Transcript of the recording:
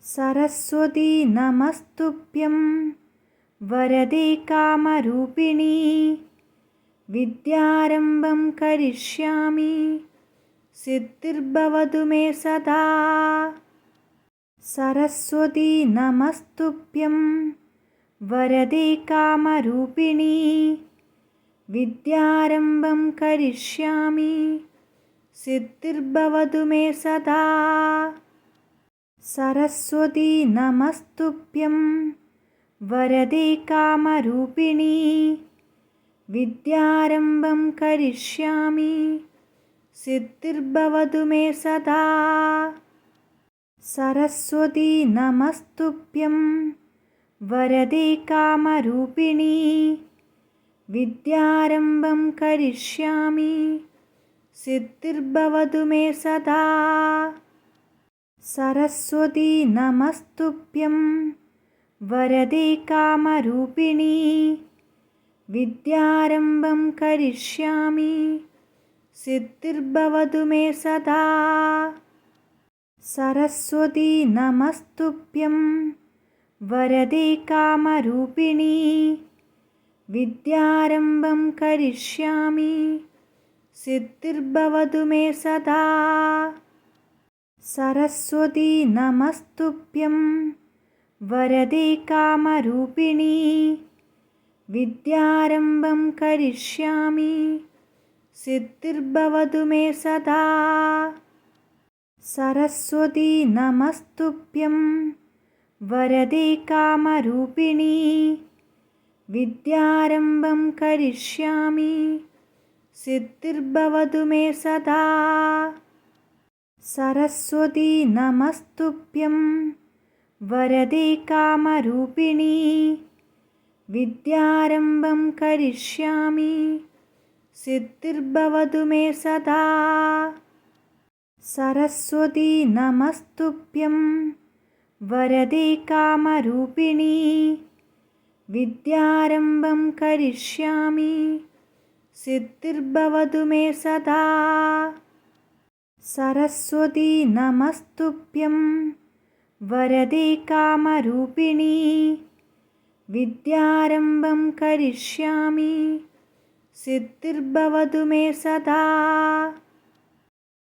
सरस्वती नमस्तुभ्यं वरदे कामरूपिणी विद्यारम्भं करिष्यामि सिद्धिर्भवतु मे सदा। सरस्वती नमस्तुभ्यं वरदे कामरूपिणी विद्यारम्भं करिष्यामि सिद्धिर्भवतु मे सदा। सरस्वती नमस्तुभ्यं वरदे कामरूपिणी विद्यारम्भं करिष्यामि सिद्धिर्भवतु मे सदा। सरस्वती नमस्तुभ्यं वरदे कामरूपिणी विद्यारम्भं करिष्यामि सिद्धिर्भवतु मे सदा। सरस्वती नमस्तुभ्यं वरदे कामरूपिणी विद्यारम्भं करिष्यामि सिद्धिर्भवतु मे सदा। सरस्वती नमस्तुभ्यं वरदे कामरूपिणी विद्यारम्भं करिष्यामि सिद्धिर्भवतु मे सदा। सरस्वती नमस्तुभ्यं वरदे कामरूपिणी विद्यारम्भं करिष्यामि सिद्धिर्भवतु मे सदा। सरस्वती नमस्तुभ्यं वरदे कामरूपिणी विद्यारम्भं करिष्यामि सिद्धिर्भवतु मे सदा। सरस्वती नमस्तुभ्यं वरदे कामरूपिणी विद्यारम्भं करिष्यामि सिद्धिर्भवतु मे सदा। सरस्वती नमस्तुभ्यं वरदे कामरूपिणी विद्यारम्भं करिष्यामि सिद्धिर्भवतु मे सदा। सरस्वती नमस्तुभ्यं वरदे कामरूपिणी विद्यारम्भं करिष्यामि सिद्धिर्भवतु मे सदा। सरस्वती नमस्तुभ्यं वरदे कामरूपिणी विद्यारम्भं करिष्यामि सिद्धिर्भवतु मे सदा। सरस्वती नमस्तुभ्यं वरदे कामरूपिणी विद्यारम्भं करिष्यामि सिद्धिर्भवतु मे सदा। सरस्वती नमस्तुभ्यं वरदे कामरूपिणी विद्यारम्भं करिष्यामि सरस्वती नमस्तुभ्यं वरदे कामरूपिणी विद्यारम्भं करिष्यामि सिद्धिर्भवतु मे सदा।